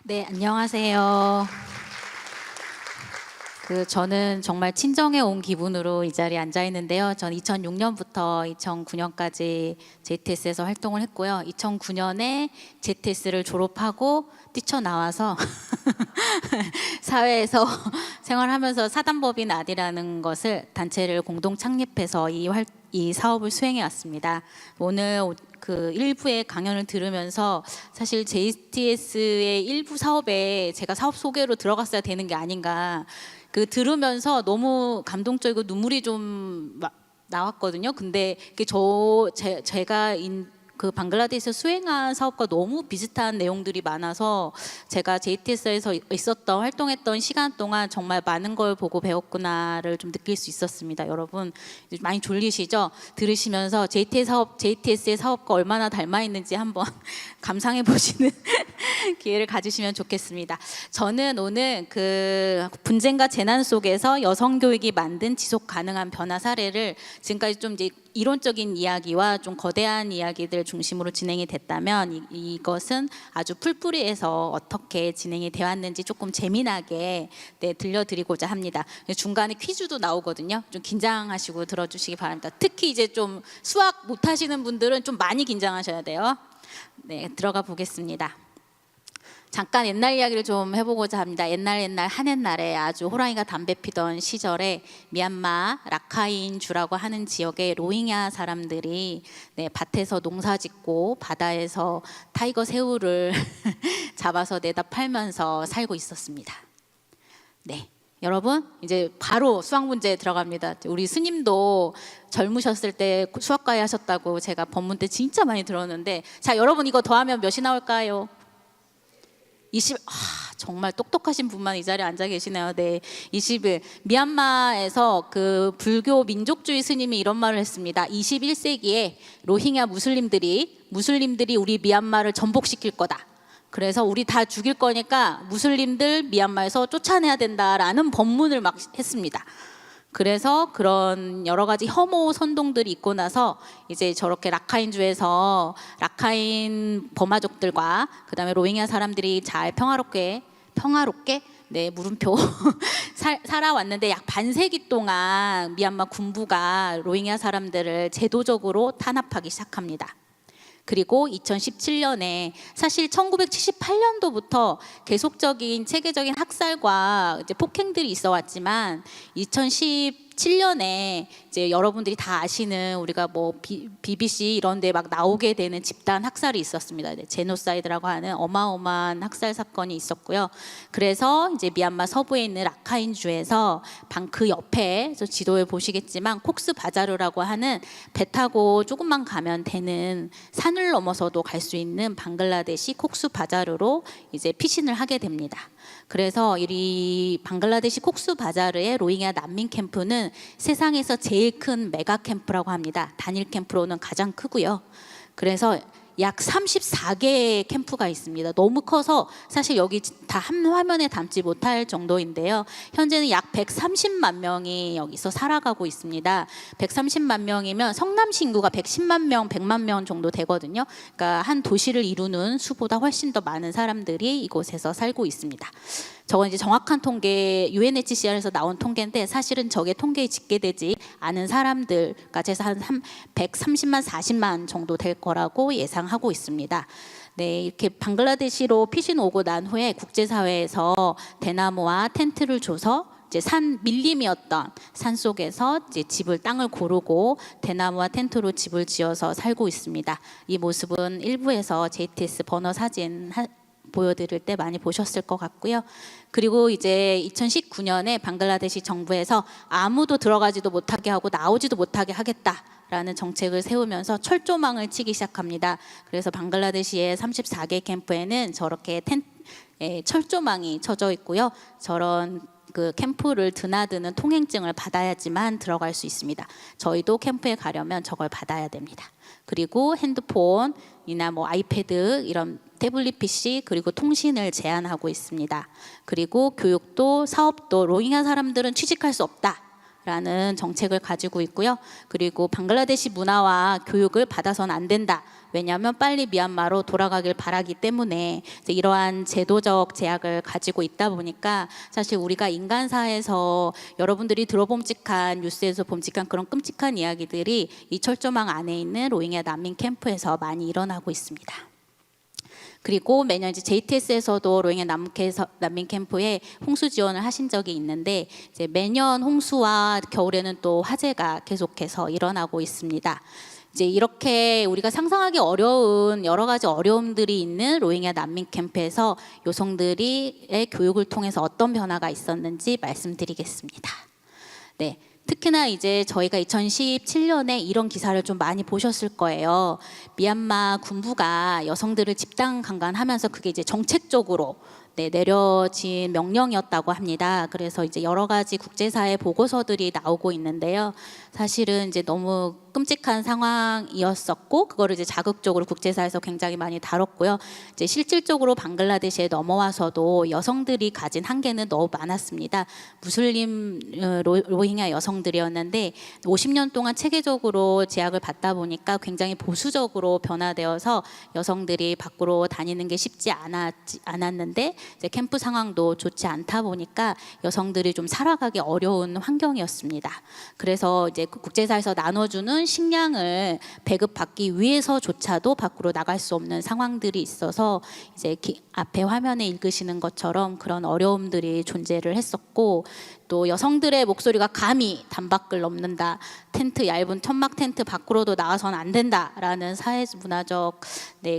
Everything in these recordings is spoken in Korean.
네, 안녕하세요. 저는 정말 친정에 온 기분으로 이 자리에 앉아 있는데요. 전 2006년부터 2009년까지 JTS에서 활동을 했고요. 2009년에 JTS를 졸업하고 뛰쳐나와서 사회에서 생활하면서 사단법인 아디라는 것을 단체를 공동 창립해서 이 사업을 수행해 왔습니다. 오늘 일부의 강연을 들으면서 사실 JTS의 일부 사업에 제가 사업 소개로 들어갔어야 되는 게 아닌가, 들으면서 너무 감동적이고 눈물이 좀 나왔거든요. 근데 제가 방글라데시에서 수행한 사업과 너무 비슷한 내용들이 많아서 제가 JTS에서 활동했던 시간 동안 정말 많은 걸 보고 배웠구나를 좀 느낄 수 있었습니다. 여러분 많이 졸리시죠? 들으시면서 JTS의 사업과 얼마나 닮아 있는지 한번 감상해 보시는 기회를 가지시면 좋겠습니다. 저는 오늘 분쟁과 재난 속에서 여성 교육이 만든 지속 가능한 변화 사례를 지금까지 좀 이제 이론적인 이야기와 좀 거대한 이야기들 중심으로 진행이 됐다면 이것은 아주 풀뿌리에서 어떻게 진행이 되었는지 조금 재미나게 들려드리고자 합니다. 중간에 퀴즈도 나오거든요. 좀 긴장하시고 들어주시기 바랍니다. 특히 이제 좀 수학 못하시는 분들은 좀 많이 긴장하셔야 돼요. 네, 들어가 보겠습니다. 잠깐 옛날 이야기를 좀 해보고자 합니다. 옛날 한옛날에 아주 호랑이가 담배 피던 시절에 미얀마 라카인주라고 하는 지역의 로힝야 사람들이 밭에서 농사짓고 바다에서 타이거 새우를 잡아서 내다 팔면서 살고 있었습니다. 네, 여러분 이제 바로 수학 문제 들어갑니다. 우리 스님도 젊으셨을 때 수학과에 하셨다고 제가 법문 때 진짜 많이 들었는데, 자 여러분 이거 더하면 몇이 나올까요? 20. 정말 똑똑하신 분만 이 자리에 앉아 계시네요. 네, 21. 미얀마에서 불교 민족주의 스님이 이런 말을 했습니다. 21세기에 로힝야 무슬림들이 우리 미얀마를 전복시킬 거다. 그래서 우리 다 죽일 거니까 무슬림들 미얀마에서 쫓아내야 된다라는 법문을 막 했습니다. 그래서 그런 여러 가지 혐오 선동들이 있고 나서 이제 저렇게 라카인주에서 라카인 버마족들과 그다음에 로힝야 사람들이 잘 평화롭게 물음표 살아왔는데 약 반세기 동안 미얀마 군부가 로힝야 사람들을 제도적으로 탄압하기 시작합니다. 그리고 2017년에 사실 1978년도부터 계속적인 체계적인 학살과 이제 폭행들이 있어 왔지만 2017년에 이제 여러분들이 다 아시는 우리가 BBC 이런 데 막 나오게 되는 집단 학살이 있었습니다. 제노사이드라고 하는 어마어마한 학살 사건이 있었고요. 그래서 이제 미얀마 서부에 있는 라카인주에서 그 옆에 지도에 보시겠지만 콕스 바자르라고 하는 배 타고 조금만 가면 되는 산을 넘어서도 갈 수 있는 방글라데시 콕스 바자르로 이제 피신을 하게 됩니다. 그래서 이 방글라데시 콕스 바자르의 로힝야 난민 캠프는 세상에서 제일 큰 메가 캠프라고 합니다. 단일 캠프로는 가장 크고요. 그래서 약 34개의 캠프가 있습니다. 너무 커서 사실 여기 다 한 화면에 담지 못할 정도인데요. 현재는 약 130만 명이 여기서 살아가고 있습니다. 130만 명이면 성남시 인구가 110만 명, 100만 명 정도 되거든요. 그러니까 한 도시를 이루는 수보다 훨씬 더 많은 사람들이 이곳에서 살고 있습니다. 저건 이제 정확한 통계, UNHCR에서 나온 통계인데 사실은 저게 통계에 집계되지 않은 사람들까지 해서 한 130만, 40만 정도 될 거라고 예상하고 있습니다. 네, 이렇게 방글라데시로 피신 오고 난 후에 국제사회에서 대나무와 텐트를 줘서 이제 밀림이었던 산 속에서 이제 땅을 고르고 대나무와 텐트로 집을 지어서 살고 있습니다. 이 모습은 일부에서 JTS 버너 사진 보여드릴 때 많이 보셨을 것 같고요. 그리고 이제 2019년에 방글라데시 정부에서 아무도 들어가지도 못하게 하고 나오지도 못하게 하겠다라는 정책을 세우면서 철조망을 치기 시작합니다. 그래서 방글라데시의 34개 캠프에는 저렇게 철조망이 쳐져 있고요. 저런 캠프를 드나드는 통행증을 받아야지만 들어갈 수 있습니다. 저희도 캠프에 가려면 저걸 받아야 됩니다. 그리고 핸드폰이나 아이패드 이런 태블릿 PC 그리고 통신을 제한하고 있습니다. 그리고 교육도 사업도 로힝야 사람들은 취직할 수 없다 된다라는 정책을 가지고 있고요. 그리고 방글라데시 문화와 교육을 받아서는 안 된다. 왜냐하면 빨리 미얀마로 돌아가길 바라기 때문에 이제 이러한 제도적 제약을 가지고 있다 보니까 사실 우리가 인간사에서 여러분들이 들어봄직한 뉴스에서 봄직한 그런 끔찍한 이야기들이 이 철조망 안에 있는 로힝야 난민 캠프에서 많이 일어나고 있습니다. 그리고 매년 이제 JTS에서도 로힝야 난민 캠프에 홍수 지원을 하신 적이 있는데 이제 매년 홍수와 겨울에는 또 화재가 계속해서 일어나고 있습니다. 이제 이렇게 우리가 상상하기 어려운 여러 가지 어려움들이 있는 로힝야 난민 캠프에서 여성들의 교육을 통해서 어떤 변화가 있었는지 말씀드리겠습니다. 네. 특히나 이제 저희가 2017년에 이런 기사를 좀 많이 보셨을 거예요. 미얀마 군부가 여성들을 집단 강간하면서 그게 이제 정책적으로 내려진 명령이었다고 합니다. 그래서 이제 여러 가지 국제사회 보고서들이 나오고 있는데요. 사실은 이제 너무 끔찍한 상황이었었고 그거를 이제 자극적으로 국제사회에서 굉장히 많이 다뤘고요. 이제 실질적으로 방글라데시에 넘어와서도 여성들이 가진 한계는 너무 많았습니다. 무슬림 로힝야 여성들이었는데 50년 동안 체계적으로 제약을 받다 보니까 굉장히 보수적으로 변화되어서 여성들이 밖으로 다니는 게 쉽지 않았는데 이제 캠프 상황도 좋지 않다 보니까 여성들이 좀 살아가기 어려운 환경이었습니다. 그래서 이제 국제사회에서 나눠주는 식량을 배급받기 위해서조차도 밖으로 나갈 수 없는 상황들이 있어서 이제 앞에 화면에 읽으시는 것처럼 그런 어려움들이 존재를 했었고 또 여성들의 목소리가 감히 단밖을 넘는다. 텐트 얇은 천막 텐트 밖으로도 나와서는 안 된다라는 사회문화적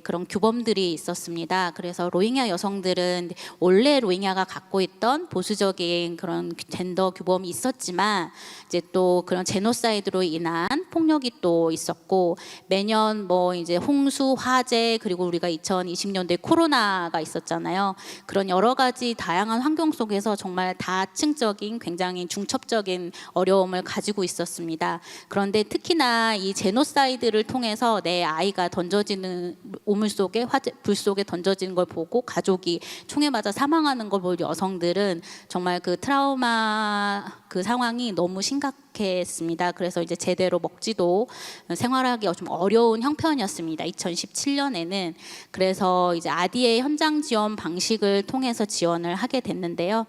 그런 규범들이 있었습니다. 그래서 로힝야 여성들은 원래 로힝야가 갖고 있던 보수적인 그런 젠더 규범이 있었지만 이제 또 그런 제노사이드로 인한 폭력이 또 있었고 매년 뭐 이제 홍수, 화재 그리고 우리가 2020년도에 코로나가 있었잖아요. 그런 여러 가지 다양한 환경 속에서 정말 다층적인 굉장히 중첩적인 어려움을 가지고 있었습니다. 그런데 특히나 이 제노사이드를 통해서 내 아이가 던져지는 우물 속에 불 속에 던져지는 걸 보고 가족이 총에 맞아 사망하는 걸 본 여성들은 정말 그 트라우마 그 상황이 너무 심각했습니다. 그래서 이제 제대로 먹지도 생활하기 좀 어려운 형편이었습니다. 2017년에는 그래서 이제 아디의 현장 지원 방식을 통해서 지원을 하게 됐는데요.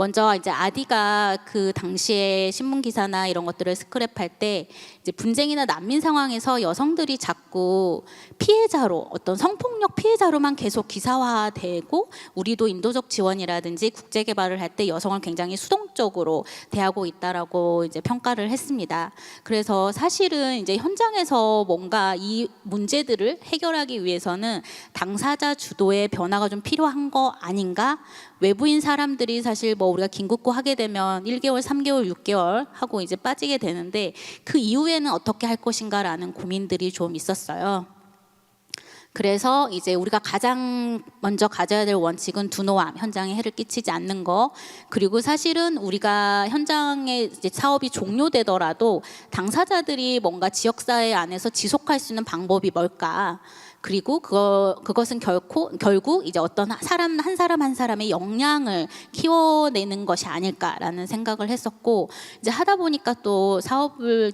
먼저 이제 아디가 그 당시에 신문 기사나 이런 것들을 스크랩할 때 이제 분쟁이나 난민 상황에서 여성들이 자꾸 피해자로 어떤 성폭력 피해자로만 계속 기사화되고 우리도 인도적 지원이라든지 국제 개발을 할 때 여성을 굉장히 수동적으로 대하고 있다라고 이제 평가를 했습니다. 그래서 사실은 이제 현장에서 뭔가 이 문제들을 해결하기 위해서는 당사자 주도의 변화가 좀 필요한 거 아닌가? 외부인 사람들이 사실 뭐 우리가 긴급고 하게 되면 1개월, 3개월, 6개월 하고 이제 빠지게 되는데 그 이후에는 어떻게 할 것인가라는 고민들이 좀 있었어요. 그래서 이제 우리가 가장 먼저 가져야 될 원칙은 두노함, 현장에 해를 끼치지 않는 거. 그리고 사실은 우리가 현장에 이제 사업이 종료되더라도 당사자들이 뭔가 지역사회 안에서 지속할 수 있는 방법이 뭘까? 그리고 그것은 결국 이제 어떤 사람 한 사람의 역량을 키워내는 것이 아닐까라는 생각을 했었고 이제 하다 보니까 또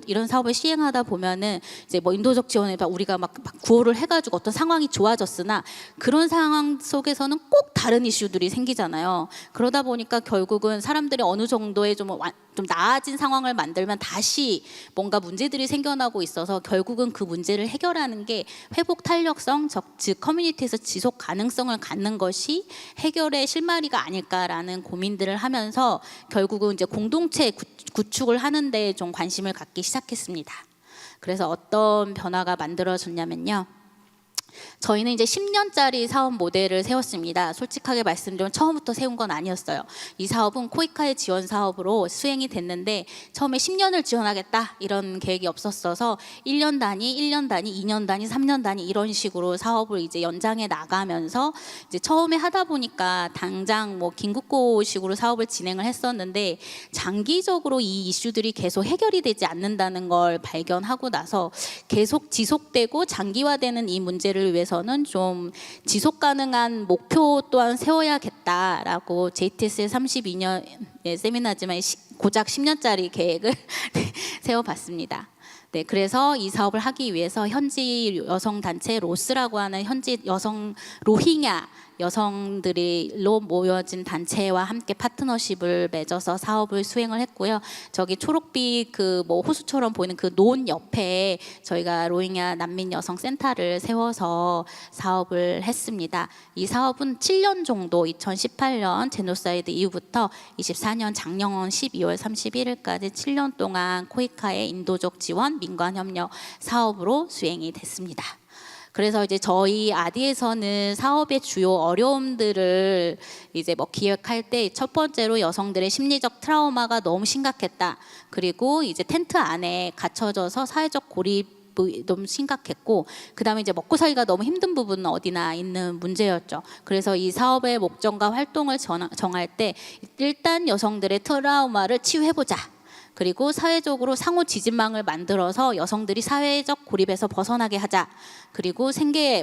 이런 사업을 시행하다 보면은 이제 뭐 인도적 지원에 우리가 막 구호를 해가지고 어떤 상황이 좋아졌으나 그런 상황 속에서는 꼭 다른 이슈들이 생기잖아요. 그러다 보니까 결국은 사람들이 어느 정도의 좀 나아진 상황을 만들면 다시 뭔가 문제들이 생겨나고 있어서 결국은 그 문제를 해결하는 게 회복 탄력성, 즉 커뮤니티에서 지속 가능성을 갖는 것이 해결의 실마리가 아닐까라는 고민들을 하면서 결국은 이제 공동체 구축을 하는데 좀 관심을 갖기 시작했습니다. 그래서 어떤 변화가 만들어졌냐면요. 저희는 이제 10년짜리 사업 모델을 세웠습니다. 솔직하게 말씀드리면 처음부터 세운 건 아니었어요. 이 사업은 코이카의 지원 사업으로 수행이 됐는데 처음에 10년을 지원하겠다 이런 계획이 없었어서 1년 단위, 1년 단위, 2년 단위, 3년 단위 이런 식으로 사업을 이제 연장해 나가면서 이제 처음에 하다 보니까 당장 뭐 긴급고식으로 사업을 진행을 했었는데 장기적으로 이 이슈들이 계속 해결이 되지 않는다는 걸 발견하고 나서 계속 지속되고 장기화되는 이 문제를 위해서는 좀 지속 가능한 목표 또한 세워야겠다라고 JTS의 32년 세미나지만 고작 10년짜리 계획을 세워봤습니다. 네, 그래서 이 사업을 하기 위해서 현지 여성 단체 로스라고 하는 현지 여성 로힝야 여성들이로 모여진 단체와 함께 파트너십을 맺어서 사업을 수행을 했고요. 저기 초록빛 그 뭐 호수처럼 보이는 그 논 옆에 저희가 로힝야 난민 여성 센터를 세워서 사업을 했습니다. 이 사업은 7년 정도 2018년 제노사이드 이후부터 24년 작년 12월 31일까지 7년 동안 코이카의 인도적 지원 민관 협력 사업으로 수행이 됐습니다. 그래서 이제 저희 아디에서는 사업의 주요 어려움들을 이제 뭐 기획할 때 첫 번째로 여성들의 심리적 트라우마가 너무 심각했다. 그리고 이제 텐트 안에 갇혀져서 사회적 고립이 너무 심각했고, 그다음에 이제 먹고 살기가 너무 힘든 부분은 어디나 있는 문제였죠. 그래서 이 사업의 목적과 활동을 정할 때 일단 여성들의 트라우마를 치유해보자. 그리고 사회적으로 상호 지지망을 만들어서 여성들이 사회적 고립에서 벗어나게 하자. 그리고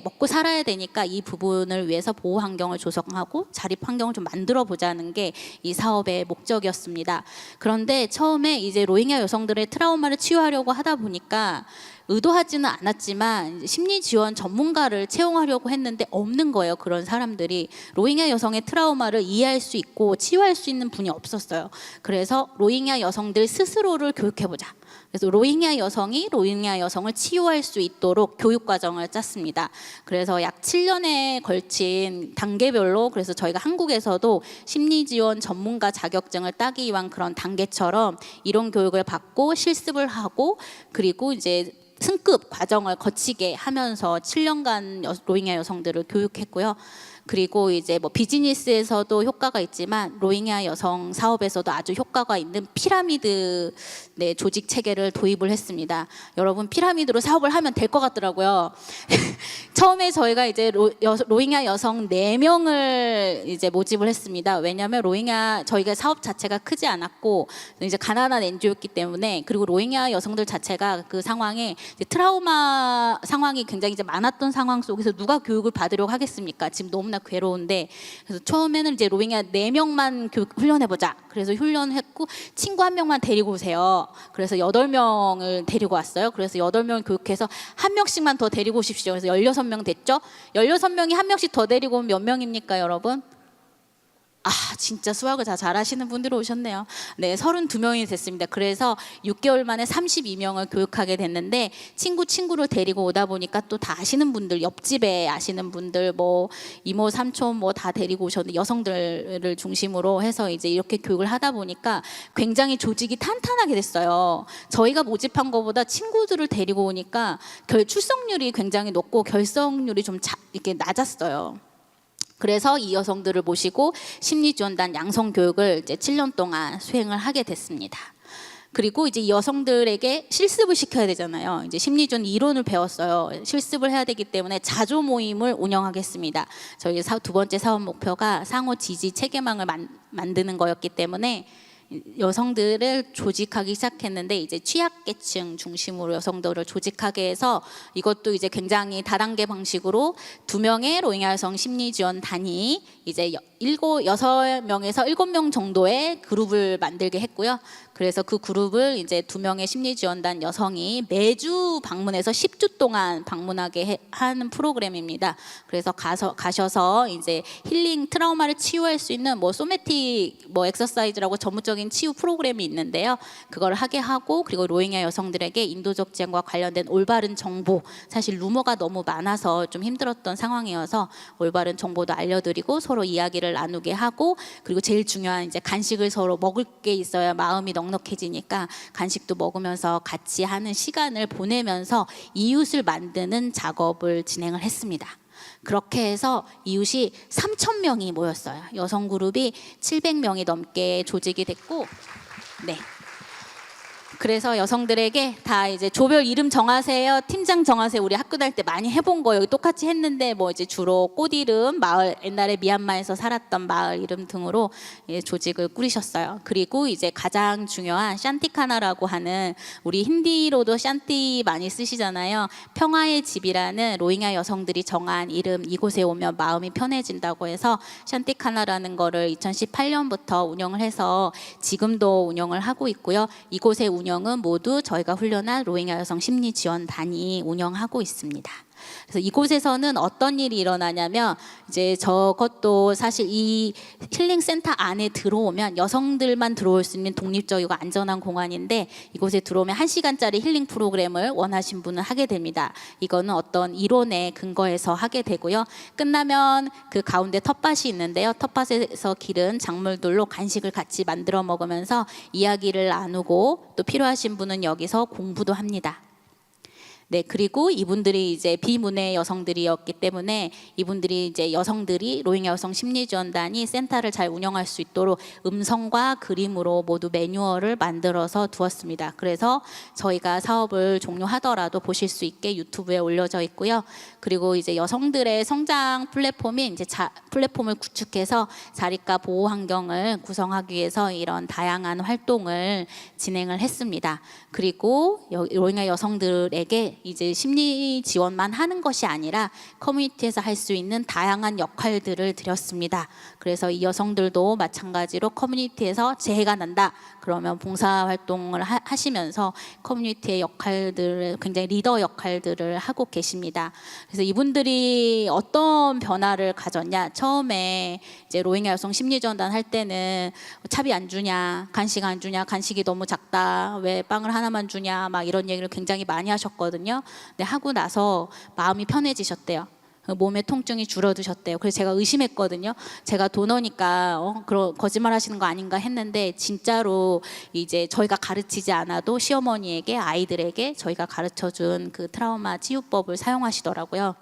먹고 살아야 되니까 이 부분을 위해서 보호 환경을 조성하고 자립 환경을 좀 만들어 보자는 게 이 사업의 목적이었습니다. 그런데 처음에 이제 로힝야 여성들의 트라우마를 치유하려고 하다 보니까 의도하지는 않았지만 심리 지원 전문가를 채용하려고 했는데 없는 거예요. 그런 사람들이 로힝야 여성의 트라우마를 이해할 수 있고 치유할 수 있는 분이 없었어요. 그래서 로힝야 여성들 스스로를 교육해보자. 그래서 로힝야 여성이 로힝야 여성을 치유할 수 있도록 교육 과정을 짰습니다. 그래서 약 7년에 걸친 단계별로, 그래서 저희가 한국에서도 심리 지원 전문가 자격증을 따기 위한 그런 단계처럼 이론 교육을 받고 실습을 하고, 그리고 이제 승급 과정을 거치게 하면서 7년간 로힝야 여성들을 교육했고요. 그리고 이제 뭐 비즈니스에서도 효과가 있지만 로힝야 여성 사업에서도 아주 효과가 있는 피라미드 조직 체계를 도입을 했습니다. 여러분, 피라미드로 사업을 하면 될 것 같더라고요. 처음에 저희가 이제 로힝야 여성 4명을 이제 모집을 했습니다. 왜냐하면 저희가 사업 자체가 크지 않았고 이제 가난한 NGO였기 때문에, 그리고 로힝야 여성들 자체가 그 상황에 이제 트라우마 상황이 굉장히 이제 많았던 상황 속에서 누가 교육을 받으려고 하겠습니까? 지금 너무나 괴로운데, 그래서 처음에는 이제 로힝야 4명만 훈련해보자. 그래서 훈련했고 친구 1명만 데리고 오세요. 그래서 8명을 데리고 왔어요. 그래서 8명을 교육해서 1명씩만 더 데리고 오십시오. 그래서 16명 됐죠. 16명이 1명씩 더 데리고 오면 몇 명입니까, 여러분? 진짜 수학을 다 잘하시는 분들이 오셨네요. 네, 32명이 됐습니다. 그래서 6개월 만에 32명을 교육하게 됐는데, 친구를 데리고 오다 보니까 또 다 아시는 분들, 옆집에 아시는 분들, 뭐 이모 삼촌 뭐 다 데리고 오셨는데, 여성들을 중심으로 해서 이제 이렇게 교육을 하다 보니까 굉장히 조직이 탄탄하게 됐어요. 저희가 모집한 것보다 친구들을 데리고 오니까 출석률이 굉장히 높고 결석률이 좀 이렇게 낮았어요. 그래서 이 여성들을 모시고 심리지원단 양성교육을 이제 7년 동안 수행을 하게 됐습니다. 그리고 이제 이 여성들에게 실습을 시켜야 되잖아요. 이제 심리지원 이론을 배웠어요. 실습을 해야 되기 때문에 자조 모임을 운영하겠습니다. 저희 두 번째 사업 목표가 상호 지지 체계망을 만드는 거였기 때문에 여성들을 조직하기 시작했는데, 이제 취약계층 중심으로 여성들을 조직하게 해서 이것도 이제 굉장히 다단계 방식으로 2명의 로힝야 여성 심리지원단이 이제 6명에서 7명 정도의 그룹을 만들게 했고요. 그래서 그 그룹을 이제 2명의 심리지원단 여성이 매주 방문해서 10주 동안 방문하게 하는 프로그램입니다. 그래서 가셔서 이제 힐링 트라우마를 치유할 수 있는 뭐 소매틱 뭐 엑서사이즈라고 전문적인 치유 프로그램이 있는데요. 그걸 하게 하고, 그리고 로힝야 여성들에게 인도적 지원과 관련된 올바른 정보, 사실 루머가 너무 많아서 좀 힘들었던 상황이어서 올바른 정보도 알려드리고 서로 이야기를 나누게 하고, 그리고 제일 중요한 이제 간식을 서로 먹을 게 있어야 마음이 넉넉해지니까 간식도 먹으면서 같이 하는 시간을 보내면서 이웃을 만드는 작업을 진행을 했습니다. 그렇게 해서 이웃이 3,000명이 모였어요. 여성 그룹이 700명이 넘게 조직이 됐고, 네. 그래서 여성들에게 다 이제 조별 이름 정하세요, 팀장 정하세요. 우리 학교 다닐 때 많이 해본 거예요. 똑같이 했는데 뭐 이제 주로 꽃 이름, 마을, 옛날에 미얀마에서 살았던 마을 이름 등으로 조직을 꾸리셨어요. 그리고 이제 가장 중요한 샨티카나라고 하는, 우리 힌디로도 샨티 많이 쓰시잖아요. 평화의 집이라는 로힝야 여성들이 정한 이름, 이곳에 오면 마음이 편해진다고 해서 샨티카나라는 거를 2018년부터 운영을 해서 지금도 운영을 하고 있고요. 이곳의 운영은 모두 저희가 훈련한 로힝야 여성 심리 지원단이 운영하고 있습니다. 그래서 이곳에서는 어떤 일이 일어나냐면, 이제 저것도 사실 이 힐링 센터 안에 들어오면 여성들만 들어올 수 있는 독립적이고 안전한 공간인데, 이곳에 들어오면 1시간짜리 힐링 프로그램을 원하신 분은 하게 됩니다. 이거는 어떤 이론에 근거해서 하게 되고요. 끝나면 그 가운데 텃밭이 있는데요. 텃밭에서 기른 작물들로 간식을 같이 만들어 먹으면서 이야기를 나누고, 또 필요하신 분은 여기서 공부도 합니다. 네, 그리고 이분들이 이제 비문의 여성들이었기 때문에 이분들이 이제 여성들이 로힝야 여성 심리지원단이 센터를 잘 운영할 수 있도록 음성과 그림으로 모두 매뉴얼을 만들어서 두었습니다. 그래서 저희가 사업을 종료하더라도 보실 수 있게 유튜브에 올려져 있고요. 그리고 이제 여성들의 성장 플랫폼이 이제 플랫폼을 구축해서 자립과 보호 환경을 구성하기 위해서 이런 다양한 활동을 진행을 했습니다. 그리고 로힝야 여성들에게 이제 심리 지원만 하는 것이 아니라 커뮤니티에서 할 수 있는 다양한 역할들을 드렸습니다. 그래서 이 여성들도 마찬가지로 커뮤니티에서 재해가 난다 그러면 봉사활동을 하시면서 커뮤니티의 역할들을, 굉장히 리더 역할들을 하고 계십니다. 그래서 이분들이 어떤 변화를 가졌냐, 처음에 이제 로힝야 여성 심리지원단 할 때는 차비 안 주냐, 간식 안 주냐, 간식이 너무 작다, 왜 빵을 하나만 주냐, 막 이런 얘기를 굉장히 많이 하셨거든요. 근데 하고 나서 마음이 편해지셨대요. 몸의 통증이 줄어드셨대요. 그래서 제가 의심했거든요. 제가 도너니까 거짓말 하시는 거 아닌가 했는데, 진짜로 이제 저희가 가르치지 않아도 시어머니에게, 아이들에게 저희가 가르쳐준 그 트라우마 치유법을 사용하시더라고요.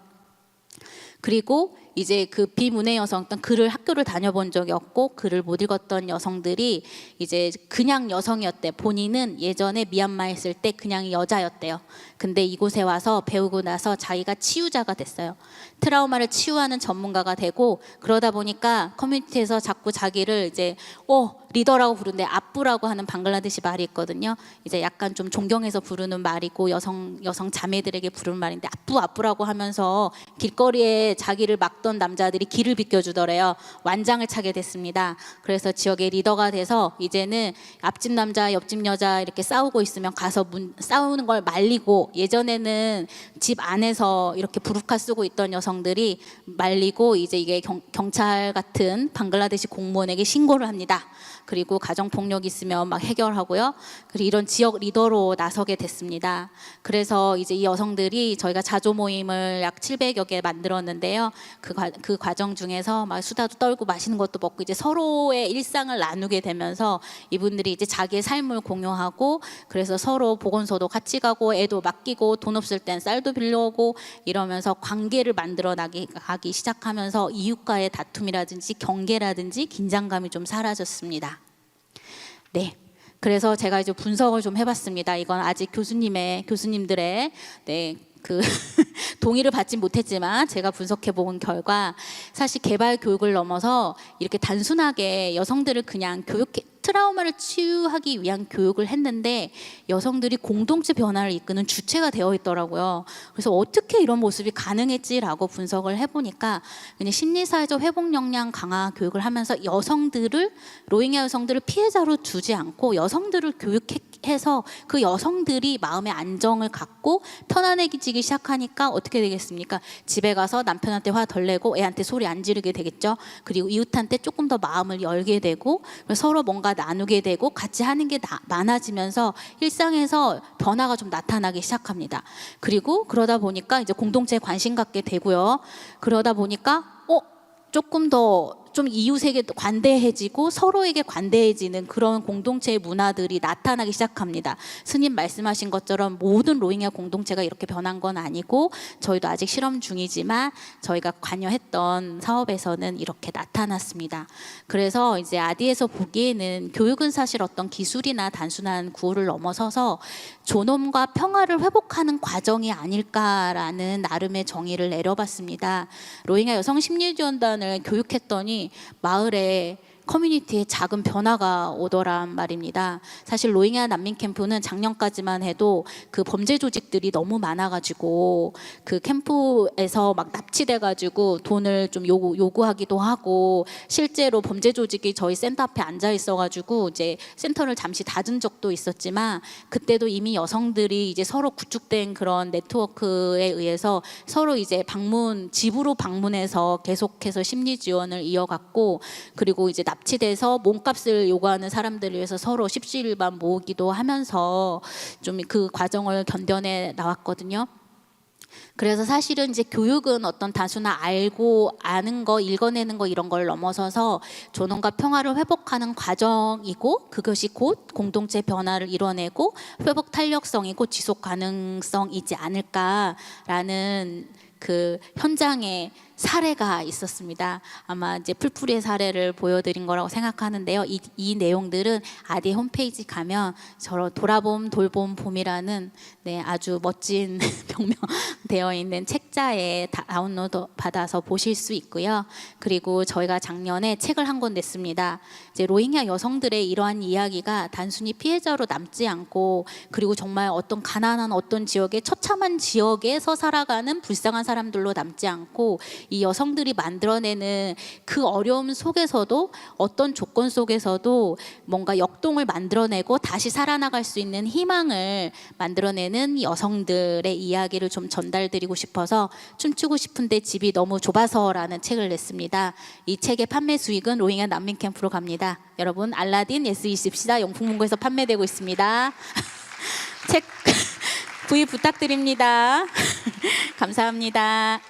그리고 이제 그 비문의 여성, 글을 학교를 다녀본 적이 없고 글을 못 읽었던 여성들이 이제 그냥 여성이었대. 본인은 예전에 미얀마에 있을 때 그냥 여자였대요. 근데 이곳에 와서 배우고 나서 자기가 치유자가 됐어요. 트라우마를 치유하는 전문가가 되고, 그러다 보니까 커뮤니티에서 자꾸 자기를 이제 리더라고 부르는데, 아뿌라고 하는 방글라데시 말이 있거든요. 이제 약간 좀 존경해서 부르는 말이고 여성 자매들에게 부르는 말인데, 아뿌라고 하면서 길거리에 자기를 막던 남자들이 길을 비켜주더래요. 완장을 차게 됐습니다. 그래서 지역의 리더가 돼서 이제는 앞집 남자 옆집 여자 이렇게 싸우고 있으면 가서 싸우는 걸 말리고, 예전에는 집 안에서 이렇게 부르카 쓰고 있던 여성들이 말리고 이제 이게 경찰 같은 방글라데시 공무원에게 신고를 합니다. 그리고 가정폭력 있으면 막 해결하고요. 그리고 이런 지역 리더로 나서게 됐습니다. 그래서 이제 이 여성들이 저희가 자조 모임을 약 700여 개 만들었는데요. 그 과정 중에서 막 수다도 떨고 맛있는 것도 먹고 이제 서로의 일상을 나누게 되면서 이분들이 이제 자기의 삶을 공유하고, 그래서 서로 보건소도 같이 가고 애도 맡기고 돈 없을 땐 쌀도 빌려오고 이러면서 관계를 만들어 가기 시작하면서 이웃과의 다툼이라든지 경계라든지 긴장감이 좀 사라졌습니다. 네. 그래서 제가 이제 분석을 좀 해봤습니다. 이건 아직 교수님들의 그 동의를 받지 못했지만 제가 분석해 본 결과, 사실 개발 교육을 넘어서 이렇게 단순하게 여성들을 그냥 트라우마를 치유하기 위한 교육을 했는데 여성들이 공동체 변화를 이끄는 주체가 되어 있더라고요. 그래서 어떻게 이런 모습이 가능했지라고 분석을 해보니까, 그냥 심리사회적 회복 역량 강화 교육을 하면서 로힝야 여성들을 피해자로 두지 않고 여성들을 교육해서 그 여성들이 마음의 안정을 갖고 편안해지기 시작하니까 어떻게 되겠습니까? 집에 가서 남편한테 화 덜 내고 애한테 소리 안 지르게 되겠죠. 그리고 이웃한테 조금 더 마음을 열게 되고 서로 뭔가 나누게 되고 같이 하는 게 많아지면서 일상에서 변화가 좀 나타나기 시작합니다. 그리고 그러다 보니까 이제 공동체에 관심 갖게 되고요. 그러다 보니까 조금 더 좀 이웃에게 관대해지고 서로에게 관대해지는 그런 공동체의 문화들이 나타나기 시작합니다. 스님 말씀하신 것처럼 모든 로힝야 공동체가 이렇게 변한 건 아니고 저희도 아직 실험 중이지만 저희가 관여했던 사업에서는 이렇게 나타났습니다. 그래서 이제 아디에서 보기에는 교육은 사실 어떤 기술이나 단순한 구호를 넘어서서 존엄과 평화를 회복하는 과정이 아닐까라는 나름의 정의를 내려봤습니다. 로힝야 여성 심리지원단을 교육했더니 마을에 커뮤니티에 작은 변화가 오더란 말입니다. 사실 로힝야 난민 캠프는 작년까지만 해도 그 범죄 조직들이 너무 많아가지고 그 캠프에서 막 납치돼가지고 돈을 좀 요구하기도 하고 실제로 범죄 조직이 저희 센터 앞에 앉아 있어가지고 이제 센터를 잠시 닫은 적도 있었지만 그때도 이미 여성들이 이제 서로 구축된 그런 네트워크에 의해서 서로 이제 집으로 방문해서 계속해서 심리 지원을 이어갔고 그리고 이제 납치돼서 몸값을 요구하는 사람들을 위해서 서로 십시일반 모으기도 하면서 좀 그 과정을 견뎌내 나왔거든요. 그래서 사실은 이제 교육은 어떤 단순한 알고 아는 거 읽어내는 거 이런 걸 넘어서서 존엄과 평화를 회복하는 과정이고 그것이 곧 공동체 변화를 이뤄내고 회복 탄력성이고 지속 가능성이지 않을까라는 그 현장에 사례가 있었습니다. 아마 이제 풀풀이의 사례를 보여드린 거라고 생각하는데요. 이 내용들은 아디 홈페이지 가면 저로 돌아봄 돌봄 봄이라는 아주 멋진 병명되어 있는 책자에 다운로드 받아서 보실 수 있고요. 그리고 저희가 작년에 책을 한 권 냈습니다. 이제 로힝야 여성들의 이러한 이야기가 단순히 피해자로 남지 않고 그리고 정말 어떤 가난한 어떤 지역의 처참한 지역에서 살아가는 불쌍한 사람들로 남지 않고 이 여성들이 만들어내는 그 어려움 속에서도 어떤 조건 속에서도 뭔가 역동을 만들어내고 다시 살아나갈 수 있는 희망을 만들어내는 여성들의 이야기를 좀 전달드리고 싶어서 춤추고 싶은데 집이 너무 좁아서라는 책을 냈습니다. 이 책의 판매 수익은 로힝야 난민 캠프로 갑니다. 여러분 알라딘 S24 용품문고에서 판매되고 있습니다. 책 구입 부탁드립니다. 감사합니다.